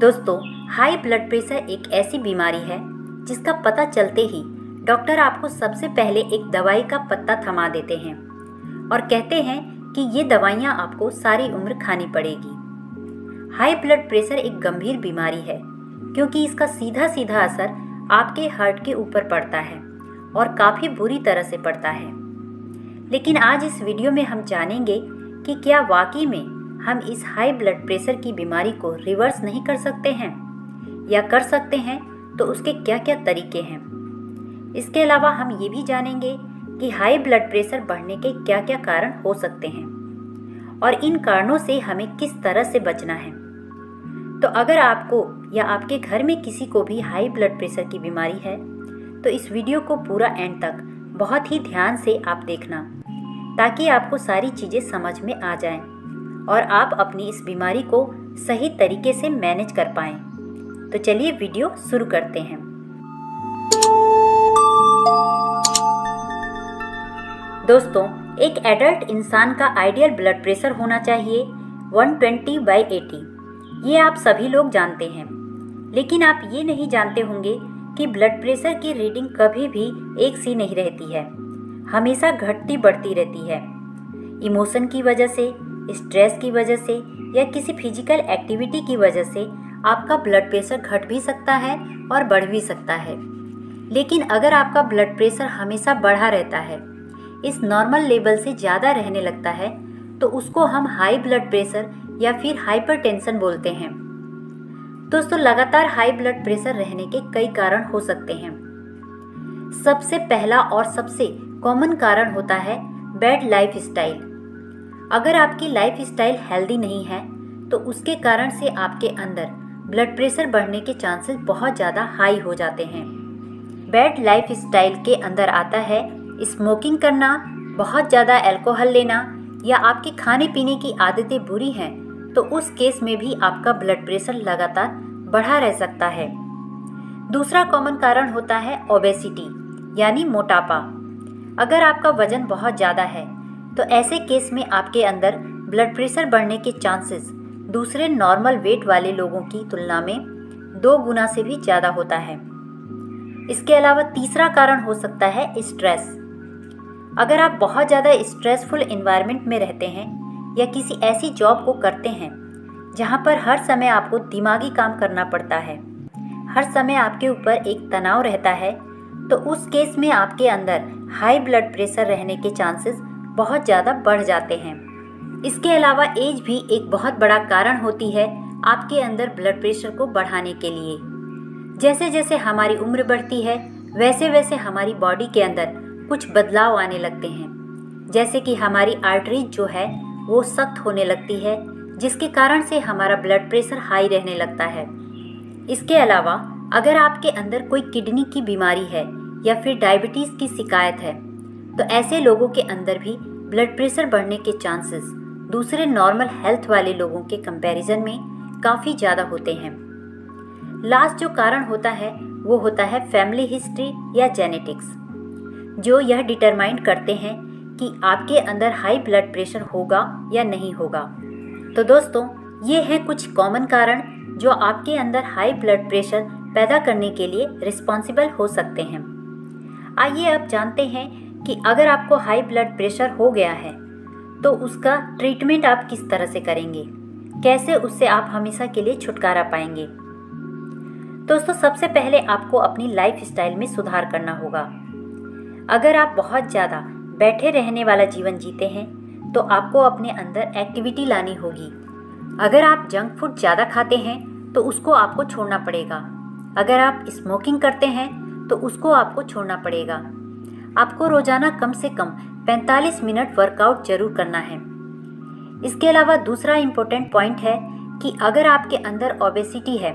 दोस्तों, high blood pressure एक ऐसी बीमारी है जिसका पता चलते ही डॉक्टर आपको सबसे पहले एक दवाई का पत्ता थमा देते हैं और कहते हैं कि ये दवाइयाँ आपको सारी उम्र खानी पड़ेगी। हाई ब्लड प्रेशर एक गंभीर बीमारी है क्योंकि इसका सीधा सीधा असर आपके हार्ट के ऊपर पड़ता है और काफ़ी बुरी तरह से पड़ता है। लेकिन आज इस वीडियो में हम जानेंगे कि क्या वाकई में हम इस हाई ब्लड प्रेशर की बीमारी को रिवर्स नहीं कर सकते हैं, या कर सकते हैं तो उसके क्या क्या तरीके हैं। इसके अलावा हम ये भी जानेंगे कि हाई ब्लड प्रेशर बढ़ने के क्या क्या कारण हो सकते हैं और इन कारणों से हमें किस तरह से बचना है। तो अगर आपको या आपके घर में किसी को भी हाई ब्लड प्रेशर की बीमारी है तो इस वीडियो को पूरा एंड तक बहुत ही ध्यान से आप देखना, ताकि आपको सारी चीज़ें समझ में आ जाएं और आप अपनी इस बीमारी को सही तरीके से मैनेज कर पाएं। तो चलिए वीडियो शुरू करते हैं। दोस्तों, एक एडल्ट इंसान का आइडियल ब्लड प्रेशर होना चाहिए 120/80। ये आप सभी लोग जानते हैं, लेकिन आप ये नहीं जानते होंगे कि ब्लड प्रेशर की रीडिंग कभी भी एक सी नहीं रहती है, हमेशा घटती बढ़ती रहती है। इमोशन की वजह से, स्ट्रेस की वजह से या किसी फिजिकल एक्टिविटी की वजह से आपका ब्लड प्रेशर घट भी सकता है और बढ़ भी सकता है। लेकिन अगर आपका ब्लड प्रेशर हमेशा बढ़ा रहता है, इस नॉर्मल लेवल से ज़्यादा रहने लगता है, तो उसको हम हाई ब्लड प्रेशर या फिर हाइपरटेंशन बोलते हैं। दोस्तों, लगातार हाई ब्लड प्रेशर रहने के कई कारण हो सकते हैं। सबसे पहला और सबसे कॉमन कारण होता है बैड लाइफ स्टाइल। अगर आपकी लाइफ स्टाइल हेल्दी नहीं है तो उसके कारण से आपके अंदर ब्लड प्रेशर बढ़ने के चांसेस बहुत ज़्यादा हाई हो जाते हैं। बैड लाइफ स्टाइल के अंदर आता है स्मोकिंग करना, बहुत ज़्यादा अल्कोहल लेना, या आपके खाने पीने की आदतें बुरी हैं तो उस केस में भी आपका ब्लड प्रेशर लगातार बढ़ा रह सकता है। दूसरा कॉमन कारण होता है ओबेसिटी यानी मोटापा। अगर आपका वजन बहुत ज़्यादा है तो ऐसे केस में आपके अंदर ब्लड प्रेशर बढ़ने के चांसेस दूसरे नॉर्मल वेट वाले लोगों की तुलना में 2 गुना से भी ज़्यादा होता है। इसके अलावा तीसरा कारण हो सकता है स्ट्रेस। अगर आप बहुत ज़्यादा स्ट्रेसफुल एनवायरनमेंट में रहते हैं या किसी ऐसी जॉब को करते हैं जहां पर हर समय आपको दिमागी काम करना पड़ता है, हर समय आपके ऊपर एक तनाव रहता है, तो उस केस में आपके अंदर हाई ब्लड प्रेशर रहने के चांसेस बहुत ज़्यादा बढ़ जाते हैं। इसके अलावा एज भी एक बहुत बड़ा कारण होती है आपके अंदर ब्लड प्रेशर को बढ़ाने के लिए। जैसे जैसे हमारी उम्र बढ़ती है वैसे वैसे हमारी बॉडी के अंदर कुछ बदलाव आने लगते हैं, जैसे कि हमारी आर्टरीज जो है वो सख्त होने लगती है, जिसके कारण से हमारा ब्लड प्रेशर हाई रहने लगता है। इसके अलावा अगर आपके अंदर कोई किडनी की बीमारी है या फिर डायबिटीज़ की शिकायत है तो ऐसे लोगों के अंदर भी ब्लड प्रेशर बढ़ने के चांसेस दूसरे नॉर्मल हेल्थ वाले लोगों के कंपैरिजन में काफ़ी ज़्यादा होते हैं। लास्ट जो कारण होता है वो होता है फैमिली हिस्ट्री या जेनेटिक्स, जो यह डिटरमाइन करते हैं कि आपके अंदर हाई ब्लड प्रेशर होगा या नहीं होगा। तो दोस्तों, ये हैं कुछ कॉमन कारण जो आपके अंदर हाई ब्लड प्रेशर पैदा करने के लिए रिस्पॉन्सिबल हो सकते हैं। आइए अब जानते हैं कि अगर आपको हाई ब्लड प्रेशर हो गया है तो उसका ट्रीटमेंट आप किस तरह से करेंगे, कैसे उससे आप हमेशा के लिए छुटकारा पाएंगे। दोस्तों, सबसे पहले आपको अपनी लाइफ स्टाइल में सुधार करना होगा। अगर आप बहुत ज़्यादा बैठे रहने वाला जीवन जीते हैं तो आपको अपने अंदर एक्टिविटी लानी होगी। अगर आप जंक फूड ज़्यादा खाते हैं तो उसको आपको छोड़ना पड़ेगा। अगर आप स्मोकिंग करते हैं तो उसको आपको छोड़ना पड़ेगा। आपको रोज़ाना कम से कम 45 मिनट वर्कआउट जरूर करना है। इसके अलावा दूसरा इम्पोर्टेंट पॉइंट है कि अगर आपके अंदर ओबेसिटी है,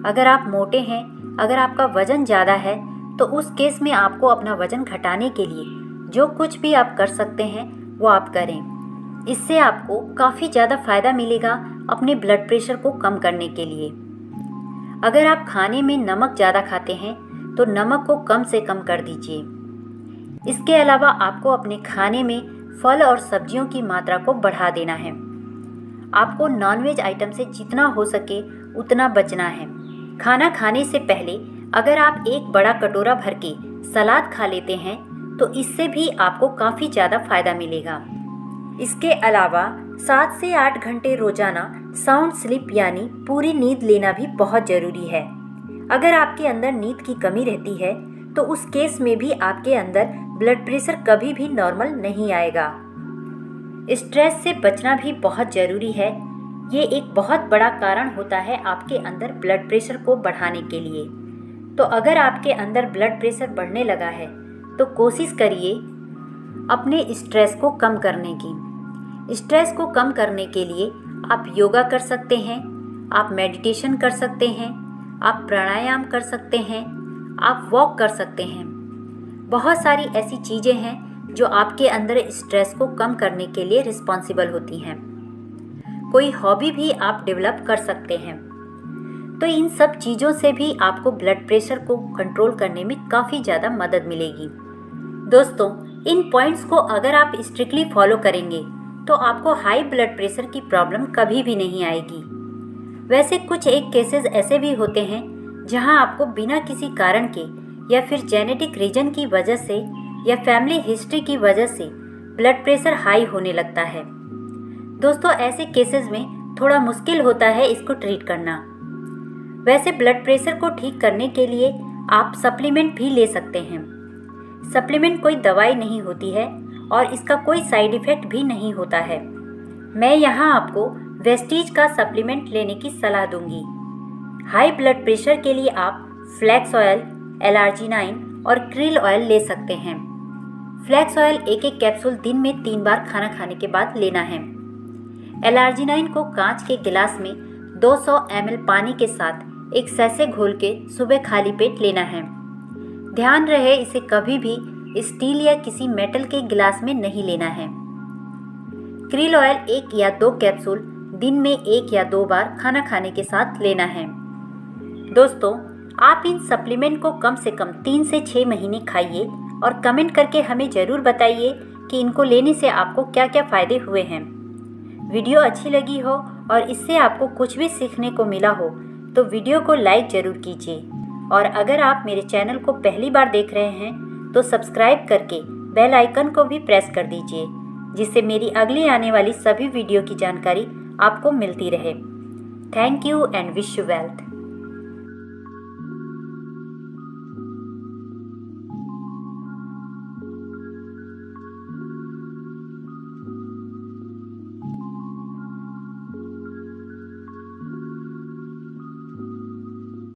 अगर आप मोटे हैं, अगर आपका वज़न ज़्यादा है, तो उस केस में आपको अपना वज़न घटाने के लिए जो कुछ भी आप कर सकते हैं वो आप करें। इससे आपको काफ़ी ज़्यादा फ़ायदा मिलेगा अपने ब्लड प्रेशर को कम करने के लिए। अगर आप खाने में नमक ज़्यादा खाते हैं तो नमक को कम से कम कर दीजिए। इसके अलावा आपको अपने खाने में फल और सब्जियों की मात्रा को बढ़ा देना है। आपको नॉनवेज आइटम से जितना हो सके उतना बचना है। खाना खाने से पहले अगर आप एक बड़ा कटोरा भर के सलाद खा लेते हैं तो इससे भी आपको काफ़ी ज़्यादा फ़ायदा मिलेगा। इसके अलावा 7 से 8 घंटे रोज़ाना साउंड स्लीप यानी पूरी नींद लेना भी बहुत ज़रूरी है। अगर आपके अंदर नींद की कमी रहती है तो उस केस में भी आपके अंदर ब्लड प्रेशर कभी भी नॉर्मल नहीं आएगा। स्ट्रेस से बचना भी बहुत ज़रूरी है। ये एक बहुत बड़ा कारण होता है आपके अंदर ब्लड प्रेशर को बढ़ाने के लिए। तो अगर आपके अंदर ब्लड प्रेशर बढ़ने लगा है तो कोशिश करिए अपने स्ट्रेस को कम करने की। स्ट्रेस को कम करने के लिए आप योगा कर सकते हैं, आप मेडिटेशन कर सकते हैं, आप प्राणायाम कर सकते हैं, आप वॉक कर सकते हैं। बहुत सारी ऐसी चीज़ें हैं जो आपके अंदर स्ट्रेस को कम करने के लिए रिस्पॉन्सिबल होती हैं। कोई हॉबी भी आप डेवलप कर सकते हैं। तो इन सब चीज़ों से भी आपको ब्लड प्रेशर को कंट्रोल करने में काफ़ी ज़्यादा मदद मिलेगी। दोस्तों, इन पॉइंट्स को अगर आप स्ट्रिक्टली फॉलो करेंगे तो आपको हाई ब्लड प्रेशर की प्रॉब्लम कभी भी नहीं आएगी। वैसे कुछ एक केसेस ऐसे भी होते हैं जहां आपको बिना किसी कारण के या फिर जेनेटिक रीजन की वजह से या फैमिली हिस्ट्री की वजह से ब्लड प्रेशर हाई होने लगता है। दोस्तों, ऐसे केसेस में थोड़ा मुश्किल होता है इसको ट्रीट करना। वैसे ब्लड प्रेशर को ठीक करने के लिए आप सप्लीमेंट भी ले सकते हैं। सप्लीमेंट कोई दवाई नहीं होती है और इसका कोई साइड इफ़ेक्ट भी नहीं होता है। मैं यहाँ आपको वेस्टीज का सप्लीमेंट लेने की सलाह दूंगी। हाई ब्लड प्रेशर के लिए आप फ्लैक्स ऑयल, एलार्जिनाइन और क्रिल ऑयल ले सकते हैं। फ्लैक्स ऑयल एक एक कैप्सूल दिन में 3 बार खाना खाने के बाद लेना है। एलार्जिनाइन को कांच के गिलास में 200 ml पानी के साथ एक सैसे घोल के सुबह खाली पेट लेना है। ध्यान रहे इसे कभी भी स्टील या किसी मेटल के गिलास में नहीं लेना है। क्रिल ऑयल 1 या 2 कैप्सूल दिन में 1 या 2 बार खाना खाने के साथ लेना है। दोस्तों, आप इन सप्लीमेंट को कम से कम 3 से 6 महीने खाइए और कमेंट करके हमें ज़रूर बताइए कि इनको लेने से आपको क्या क्या फ़ायदे हुए हैं। वीडियो अच्छी लगी हो और इससे आपको कुछ भी सीखने को मिला हो तो वीडियो को लाइक ज़रूर कीजिए। और अगर आप मेरे चैनल को पहली बार देख रहे हैं तो सब्सक्राइब करके बेल आइकन को भी प्रेस कर दीजिए, जिससे मेरी अगली आने वाली सभी वीडियो की जानकारी आपको मिलती रहे। Thank you and wish you wealth.